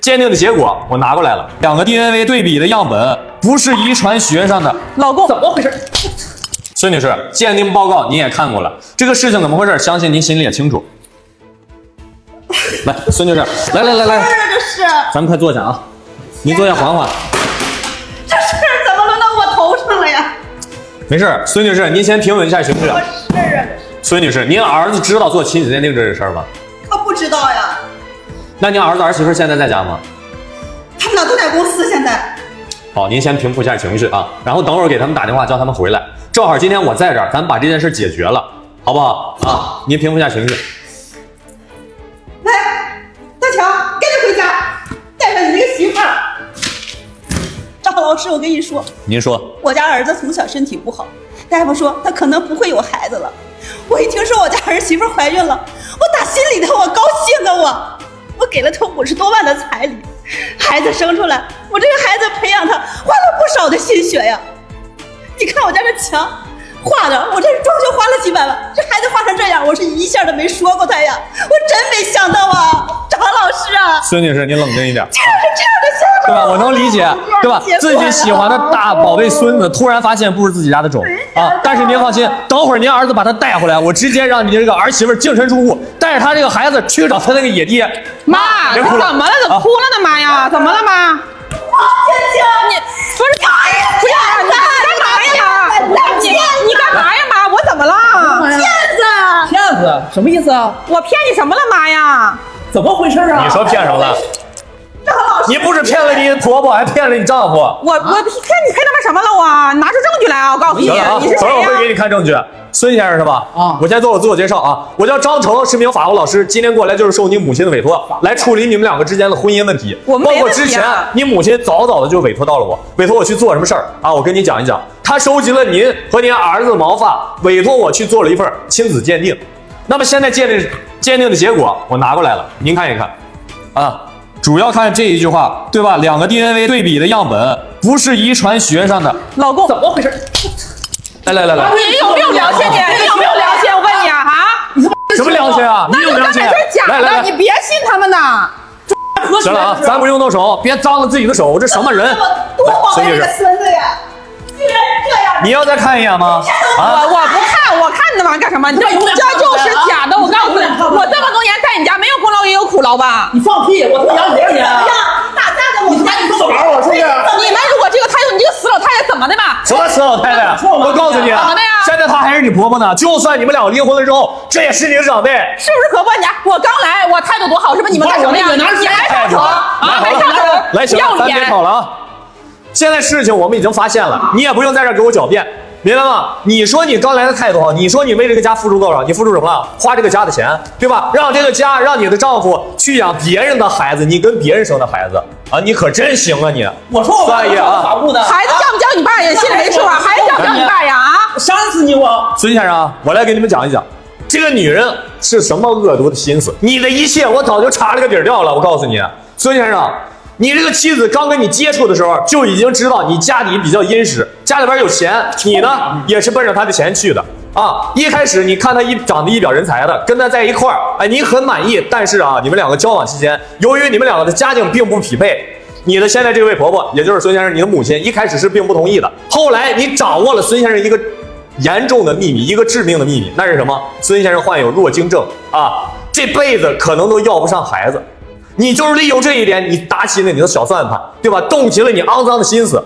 鉴定的结果我拿过来了，两个 DNA 对比的样本不是遗传学上的。老公，怎么回事？孙女士，鉴定报告你也看过了，这个事情怎么回事？相信您心里也清楚。来，孙女士，来，这是咱们快坐下啊，您坐下缓缓。这事儿怎么轮到我头上了呀？没事，孙女士，您先平稳一下情绪。什么事儿啊？孙女士，您儿子知道做亲子鉴定这事儿吗？他不知道呀。那您儿子儿媳妇现在在家吗？他们俩都在公司现在。好，您先平复一下情绪啊，然后等会儿给他们打电话叫他们回来。正好今天我在这儿，咱们把这件事解决了，好不好？啊，您平复一下情绪。来，大强，赶紧回家，带上你那个媳妇儿。张老师，我跟你说，您说，我家儿子从小身体不好，大夫说他可能不会有孩子了。我一听说我家儿媳妇怀孕了，我打心里头我高兴啊！我给了他50多万的彩礼，孩子生出来，我这个孩子培养他花了不少的心血呀。你看我家这墙画的，我这装修花了几百万，这孩子画成这样，我是一下都没说过他呀，我真没想到啊，张老师啊，孙女士，您冷静一点，竟然是这样的想法，对吧？我能理解，对吧？自己喜欢的大宝贝孙子，突然发现不是自己家的种啊！但是您放心，等会儿您儿子把他带回来，我直接让你这个儿媳妇净身出户，带着他这个孩子去找他那个野爹。妈，别哭了怎么了？怎么哭了呢？妈呀，怎么了妈？你不是不要啊！你干嘛呀？你干嘛呀妈？我怎么了？骗子什么意思啊？我骗你什么了妈呀？怎么回事啊？你说骗什么了？你不是骗了你婆婆，还骗了你丈夫。我骗你骗他们什么了我？拿出证据来啊！我告诉你，行了啊，你是谁呀等会儿我会？给你看证据。孙先生是吧？啊我先做我自我介绍啊，我叫张成，是名法务老师，今天过来就是受你母亲的委托，来处理你们两个之间的婚姻问题。我们包括没问题啊之前你母亲早早的就委托到了我，委托我去做什么事儿啊？我跟你讲一讲，她收集了您和您儿子的毛发，委托我去做了一份亲子鉴定。那么现在鉴定的结果我拿过来了，您看一看啊。主要看这一句话，对吧？两个 DNA 对比的样本不是遗传学上的。老公，怎么回事？来，你有没有良心？你有没有良心？我问你啊，什么良心啊？你有良心？那是假的，来你别信他们呐。行了啊，咱不用动手，别脏了自己的手。这什么人？多宝贝孙女士，的孙子呀，居然这样！你要再看一眼吗？啊，我不看，我看你那玩意儿干什么？这就是假的，我告诉你，我这么多年在你家没有功劳也有苦劳吧？你放屁！我他妈养你多少年啊？大家的我你赶紧动手玩我是不是？你们如果这个态度，你这个死老太太怎么的嘛？什么死老太太？我告诉你，怎么的呀现在她还是你婆婆呢。就算你们俩离婚了之后，这也是你的长辈。是不是可问你？我刚来，我态度多好，是不是？你们干什么呀？你还上手啊？还上手？来，行了，咱别吵了啊！现在事情我们已经发现了，你也不用在这儿给我狡辩，明白吗？你说你刚来的态度好，你说你为这个家付出多少？你付出什么了？花这个家的钱，对吧？让这个家，让你的丈夫去养别人的孩子，你跟别人生的孩子啊，你可真行啊你！我说我算爷啊法务的，孩子叫不叫你爸呀？心里没数啊？孩子叫不叫你爸呀？啊！杀死你我！孙先生啊，我来给你们讲一讲，这个女人是什么恶毒的心思。你的一切我早就查了个底儿掉了。我告诉你，孙先生，你这个妻子刚跟你接触的时候就已经知道你家里比较殷实，家里边有钱，你呢也是奔着他的钱去的啊。一开始你看他长得一表人才的，跟他在一块儿，哎，你很满意。但是啊，你们两个交往期间，由于你们两个的家境并不匹配。你的现在这位婆婆，也就是孙先生，你的母亲，一开始是并不同意的。后来你掌握了孙先生一个严重的秘密，一个致命的秘密，那是什么？孙先生患有弱精症啊，这辈子可能都要不上孩子。你就是利用这一点，你打起了你的小算盘，对吧？动起了你肮脏的心思。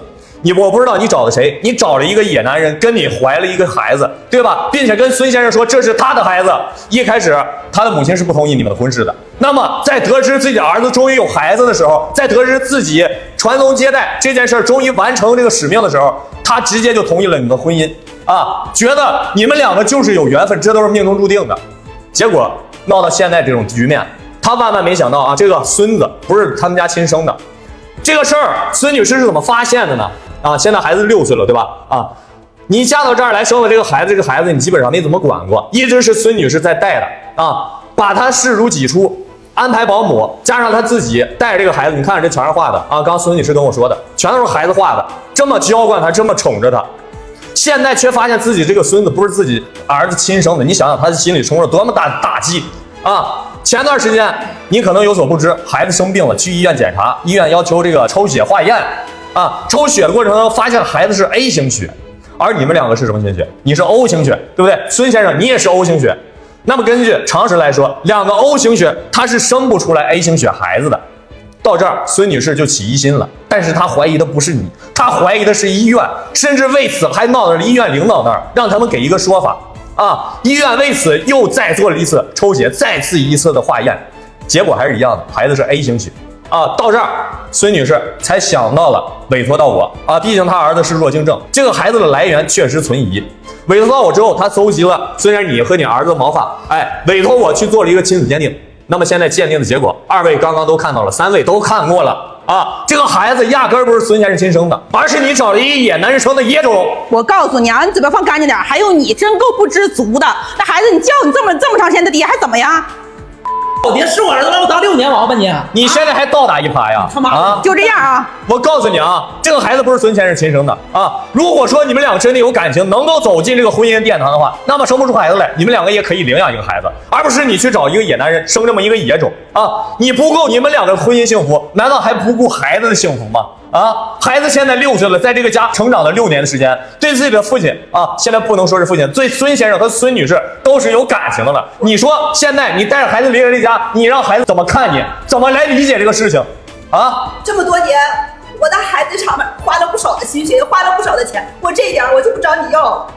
我不知道你找的谁，你找了一个野男人，跟你怀了一个孩子，对吧？并且跟孙先生说这是他的孩子。一开始他的母亲是不同意你们的婚事的。那么在得知自己儿子终于有孩子的时候，在得知自己传宗接代这件事终于完成这个使命的时候，他直接就同意了你们的婚姻啊，觉得你们两个就是有缘分，这都是命中注定的。结果闹到现在这种局面，他万万没想到啊，这个孙子不是他们家亲生的。这个事儿，孙女士是怎么发现的呢？啊，现在孩子6岁了，对吧？啊，你嫁到这儿来生了这个孩子，这个孩子你基本上没怎么管过，一直是孙女士在带的啊，把他视如己出，安排保姆，加上他自己带着这个孩子，你看这墙上画的啊，刚孙女士跟我说的，全都是孩子画的，这么娇惯他，这么宠着他，现在却发现自己这个孙子不是自己儿子亲生的，你想想他的心里充了多么大的打击啊！前段时间你可能有所不知，孩子生病了，去医院检查，医院要求这个抽血化验啊，抽血的过程中发现孩子是 A 型血，而你们两个是什么型血？你是 O 型血，对不对？孙先生，你也是 O 型血。那么根据常识来说，两个 O 型血它是生不出来 A 型血孩子的。到这儿，孙女士就起疑心了，但是她怀疑的不是你，她怀疑的是医院，甚至为此还闹到了医院领导那儿，让他们给一个说法啊。医院为此又再做了一次抽血，再次一次的化验，结果还是一样的，孩子是 A 型血啊。到这儿，孙女士才想到了委托到我啊，毕竟她儿子是弱精症，这个孩子的来源确实存疑。委托到我之后，她搜集了虽然你和你儿子的毛发，委托我去做了一个亲子鉴定。那么现在鉴定的结果，二位刚刚都看到了，3位都看过了啊！这个孩子压根儿不是孙先生亲生的，而是你找了一个野男人生的野种。我告诉你啊，你嘴巴放干净点。还有你真够不知足的，那孩子你叫你这么长时间的爹还怎么呀？我爹是我儿子，让我当6年王八你！你现在还倒打一耙呀？他妈啊！就这样啊！我告诉你啊，这个孩子不是孙先生亲生的啊！如果说你们俩真的有感情，能够走进这个婚姻殿堂的话，那么生不出孩子来，你们两个也可以领养一个孩子，而不是你去找一个野男人生这么一个野种啊！你不够你们两个婚姻幸福，难道还不顾孩子的幸福吗？啊，孩子现在6岁了，在这个家成长了6年的时间，对自己的父亲啊，现在不能说是父亲，对孙先生和孙女士都是有感情的了。你说现在你带着孩子离开这家，你让孩子怎么看你？怎么来理解这个事情？啊，这么多年，我在孩子上面花了不少的心血，花了不少的钱，我这一点我就不找你要了。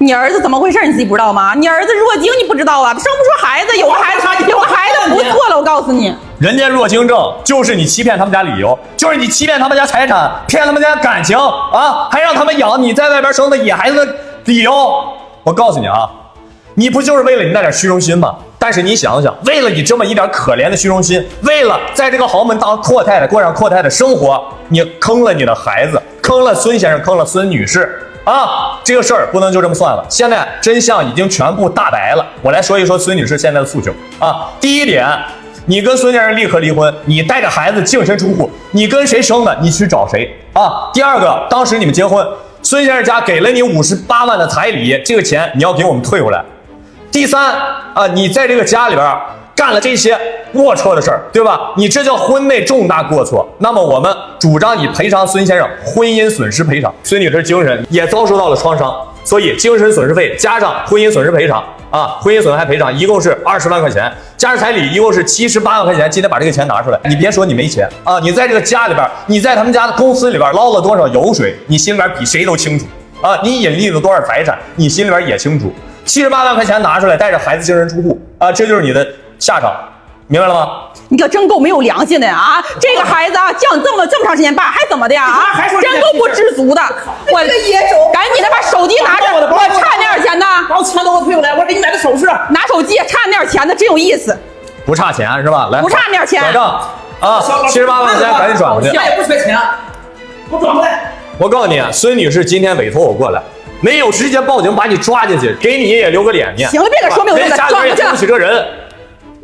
你儿子怎么回事？你自己不知道吗？你儿子弱精，你不知道啊？生不出孩子，有个孩子不错了，我告诉你。人家弱精症就是你欺骗他们家理由，就是你欺骗他们家财产，骗他们家感情啊，还让他们养你在外边生的野孩子的理由。我告诉你啊，你不就是为了你那点虚荣心吗？但是你想想，为了你这么一点可怜的虚荣心，为了在这个豪门当阔太太，过上阔太太生活，你坑了你的孩子，坑了孙先生，坑了孙女士。啊，这个事儿不能就这么算了。现在真相已经全部大白了。我来说一说孙女士现在的诉求啊。第一点，你跟孙先生立刻离婚，你带着孩子净身出户，你跟谁生的，你去找谁啊。第二个，当时你们结婚，孙先生家给了你58万的彩礼，这个钱你要给我们退回来。第三啊，你在这个家里边干了这些龌龊的事儿，对吧？你这叫婚内重大过错。那么我们主张你赔偿孙先生婚姻损失赔偿。孙女士精神也遭受到了创伤，所以精神损失费加上婚姻损失赔偿啊，婚姻损害赔偿一共是20万块钱，加上彩礼一共是78万块钱。今天把这个钱拿出来，你别说你没钱啊，你在这个家里边，你在他们家的公司里边捞了多少油水，你心里边比谁都清楚啊。你隐匿了多少财产，你心里边也清楚。78万块钱拿出来，带着孩子净身出户啊，这就是你的下场，明白了吗？你可真够没有良心的呀！啊，这个孩子啊，叫你这么长时间爸，还怎么的呀？啊，真够不知足的！我这个野种，赶紧的把手机拿着，我差那点钱呢，把我钱都给我退回来，我给你买的首饰。拿手机差那点钱的，真有意思。不差钱是吧？来，不差那点钱。转账啊，78万块钱赶紧转回去。现在也不缺钱，我转回来。我告诉你，孙女士今天委托我过来，没有直接报警把你抓进去，给你也留个脸面。行了，别给说没有用的，家里边也对不起这人。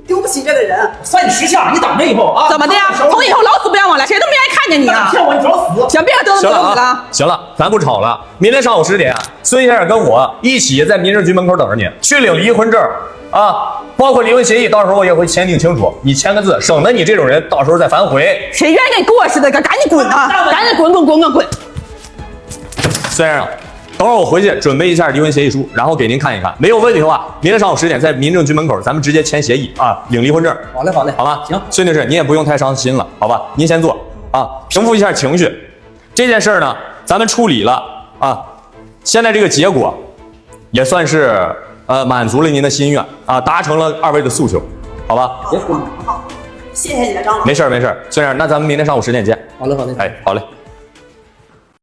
丢不起这个人，算你识相，你等着以后啊！怎么的呀？从以后老死不相往来，谁都没人看见你啊！骗我，你找死！行，别嘚瑟嘚瑟了。行了，咱不吵了。明天上午10点，孙先生跟我一起在民政局门口等着你，去领离婚证啊，包括离婚协议，到时候我也会签订清楚，你签个字，省得你这种人到时候再反悔。谁愿意跟你过似的？赶紧滚啊！赶紧滚！孙先生，等会儿我回去准备一下离婚协议书，然后给您看一看，没有问题的话，明天上午10点在民政局门口，咱们直接签协议啊，领离婚证。好嘞，好吧，行，孙女士，你也不用太伤心了，好吧？您先坐啊，平复一下情绪。这件事儿呢，咱们处理了啊，现在这个结果也算是满足了您的心愿啊，达成了2位的诉求，好吧？别哭。好，谢谢你了，张老师。没事，孙先生，那咱们明天上午10点见。好嘞，哎，好嘞。